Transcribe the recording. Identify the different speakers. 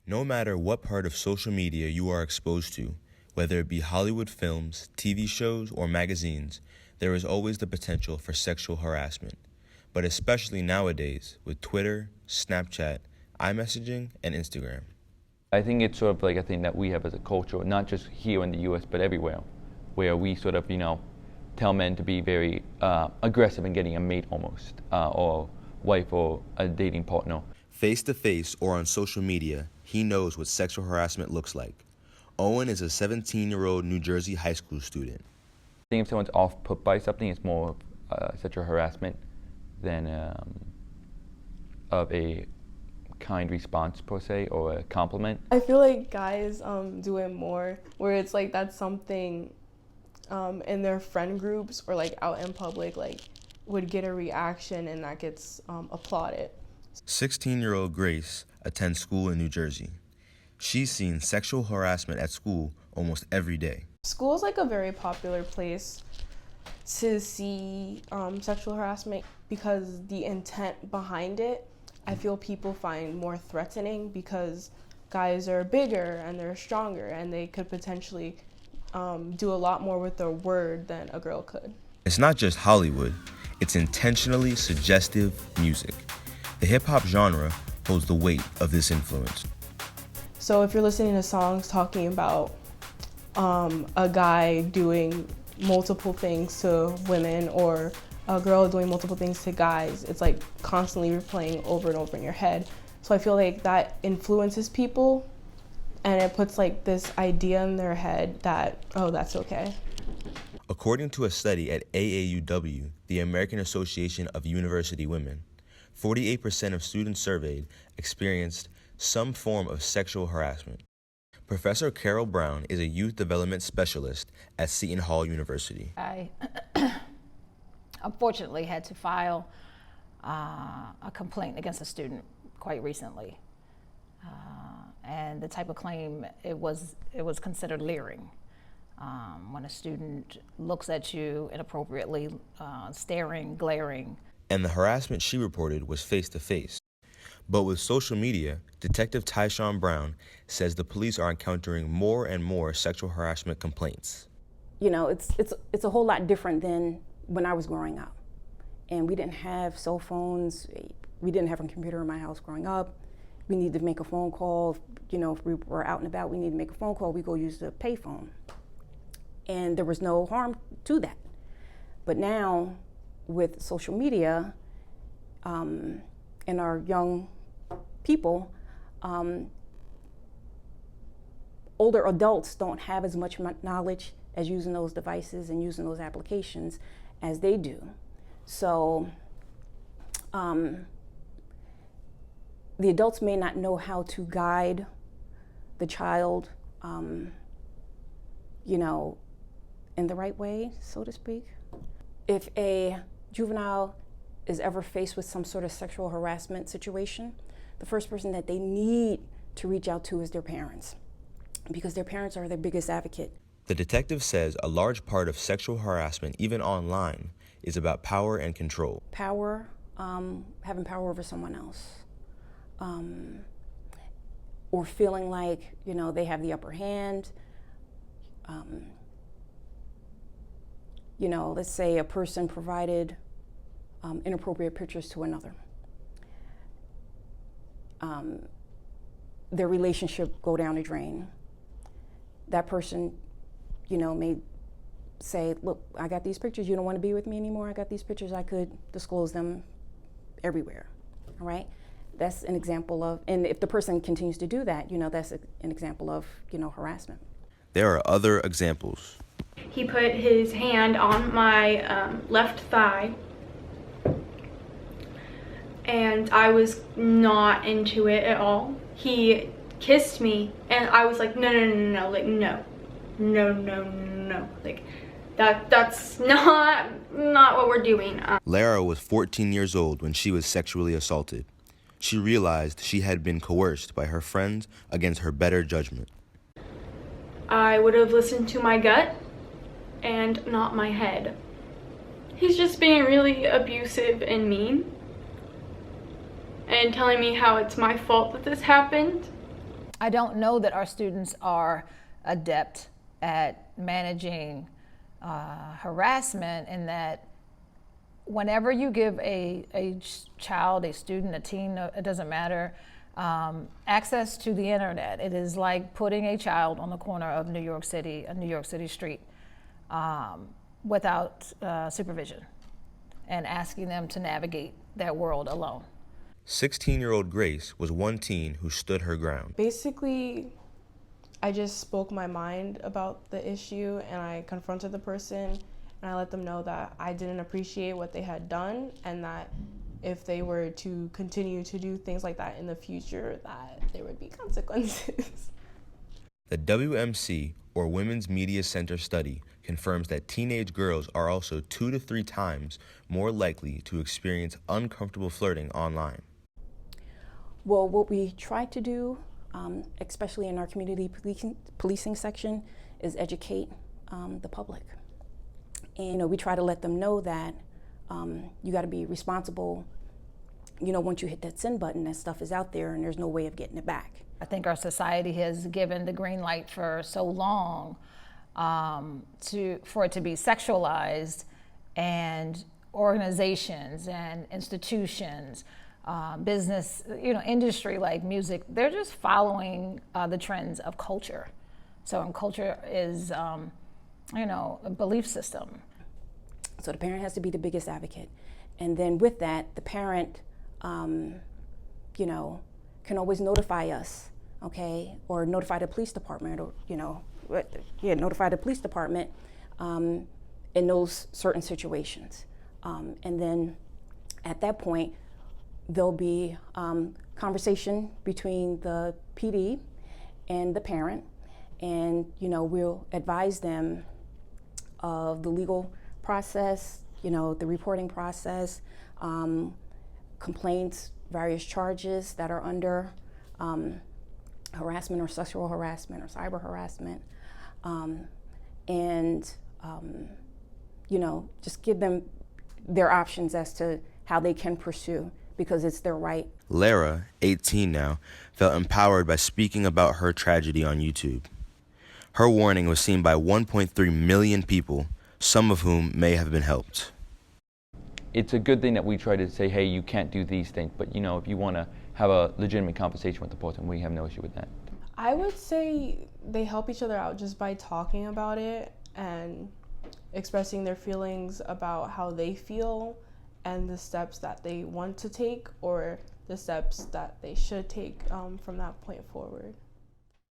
Speaker 1: No matter what part of social media you are exposed to, whether it be Hollywood films, TV shows, or magazines, there is always the potential for sexual harassment. But especially nowadays with Twitter, Snapchat, iMessaging, and Instagram.
Speaker 2: I think it's sort of like a thing that we have as a culture, not just here in the US, but everywhere, where we sort of, tell men to be very aggressive in getting a mate almost, or wife or a dating partner.
Speaker 1: Face to face or on social media, he knows what sexual harassment looks like. Owen is a 17-year-old New Jersey high school student.
Speaker 2: I think if someone's off put by something, it's more sexual harassment than of a kind response per se, or a compliment.
Speaker 3: I feel like guys do it more, where it's like that's something in their friend groups or like out in public, like would get a reaction and that gets applauded.
Speaker 1: 16-year-old Grace attends school in New Jersey. She's seen sexual harassment at school almost every day.
Speaker 3: School is like a very popular place to see sexual harassment because the intent behind it, I feel people find more threatening because guys are bigger and they're stronger and they could potentially do a lot more with their word than a girl could.
Speaker 1: It's not just Hollywood, it's intentionally suggestive music. The hip-hop genre holds the weight of this influence.
Speaker 3: So if you're listening to songs talking about a guy doing multiple things to women or a girl doing multiple things to guys, it's like constantly replaying over and over in your head. So I feel like that influences people and it puts like this idea in their head that, oh, that's okay.
Speaker 1: According to a study at AAUW, the American Association of University Women, 48% of students surveyed experienced some form of sexual harassment. Professor Carol Brown is a youth development specialist at Seton Hall University.
Speaker 4: I unfortunately had to file a complaint against a student quite recently. And the type of claim, it was considered leering. When a student looks at you inappropriately, staring, glaring.
Speaker 1: And the harassment she reported was face-to-face. But with social media, Detective Tyshawn Brown says the police are encountering more and more sexual harassment complaints.
Speaker 5: It's a whole lot different than when I was growing up. And we didn't have cell phones. We didn't have a computer in my house growing up. We needed to make a phone call. If we were out and about, we needed to make a phone call. We go use the payphone. And there was no harm to that. But now, with social media and our young people, older adults don't have as much knowledge as using those devices and using those applications as they do. So the adults may not know how to guide the child, in the right way, so to speak. If a juvenile is ever faced with some sort of sexual harassment situation, the first person that they need to reach out to is their parents, because their parents are their biggest advocate.
Speaker 1: The detective says a large part of sexual harassment, even online, is about power and control.
Speaker 5: Power, having power over someone else, or feeling like, they have the upper hand. Let's say a person provided inappropriate pictures to another. Their relationship go down the drain. That person, may say, look, I got these pictures, you don't want to be with me anymore, I got these pictures, I could disclose them everywhere, all right? That's an example of, and if the person continues to do that, that's an example of, harassment.
Speaker 1: There are other examples.
Speaker 6: He put his hand on my left thigh, and I was not into it at all. He kissed me, and I was like, no, like, no, like, that's not what we're doing.
Speaker 1: Lara was 14 years old when she was sexually assaulted. She realized she had been coerced by her friends against her better judgment.
Speaker 6: I would have listened to my gut and not my head. He's just being really abusive and mean and telling me how it's my fault that this happened.
Speaker 4: I don't know that our students are adept at managing harassment, in that whenever you give a child, a student, a teen, it doesn't matter, access to the internet, it is like putting a child on the corner of New York City, a New York City street, without supervision, and asking them to navigate that world alone.
Speaker 1: 16-year-old Grace was one teen who stood her ground.
Speaker 3: Basically, I just spoke my mind about the issue, and I confronted the person, and I let them know that I didn't appreciate what they had done, and that if they were to continue to do things like that in the future, that there would be consequences.
Speaker 1: The WMC, or Women's Media Center study, confirms that teenage girls are also 2 to 3 times more likely to experience uncomfortable flirting online.
Speaker 5: Well, what we try to do, especially in our community policing section, is educate the public. And we try to let them know that you got to be responsible. Once you hit that send button, that stuff is out there and there's no way of getting it back.
Speaker 4: I think our society has given the green light for so long for it to be sexualized, and organizations and institutions, business, industry like music, they're just following the trends of culture. So, and culture is, a belief system.
Speaker 5: So the parent has to be the biggest advocate. And then with that, the parent, can always notify us, okay? Or notify the police department, or, notify the police department in those certain situations. And then at that point, there'll be conversation between the PD and the parent, and we'll advise them of the legal process, the reporting process, complaints, various charges that are under harassment or sexual harassment or cyber harassment, and just give them their options as to how they can pursue, because it's their right.
Speaker 1: Lara, 18 now, felt empowered by speaking about her tragedy on YouTube. Her warning was seen by 1.3 million people, some of whom may have been helped.
Speaker 2: It's a good thing that we try to say, hey, you can't do these things, but if you want to have a legitimate conversation with the person, we have no issue with that.
Speaker 3: I would say they help each other out just by talking about it and expressing their feelings about how they feel and the steps that they want to take, or the steps that they should take from that point forward.